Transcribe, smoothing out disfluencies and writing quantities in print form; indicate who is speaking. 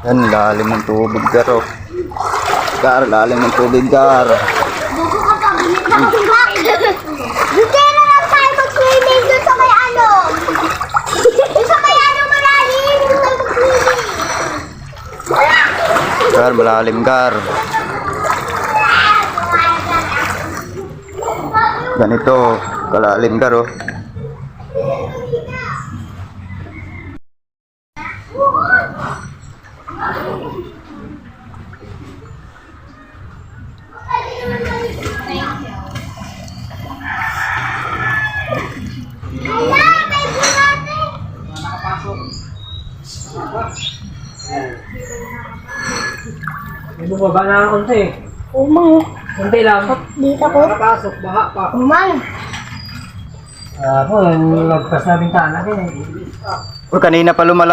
Speaker 1: Yan, lalim ng tubig, Gar, oh. Gar, lalim ng tubig, Gar.
Speaker 2: Buko ka pa, binit na akong back. Dito na lang tayo mag-swimming doon sa may ano. Doon sa may ano malalim. Doon tayo mag-swimming.
Speaker 1: Gar, malalim, Gar. Ganito, kalalim, Gar, oh.
Speaker 3: May bumaba na ang konti.
Speaker 2: Umang.
Speaker 3: Konti lang.
Speaker 2: Dito ko.
Speaker 3: Nakapasok, baha pa.
Speaker 2: Umang.
Speaker 3: Ako, nagpas na bintana din eh.
Speaker 1: Oh, kanina pa lumalang.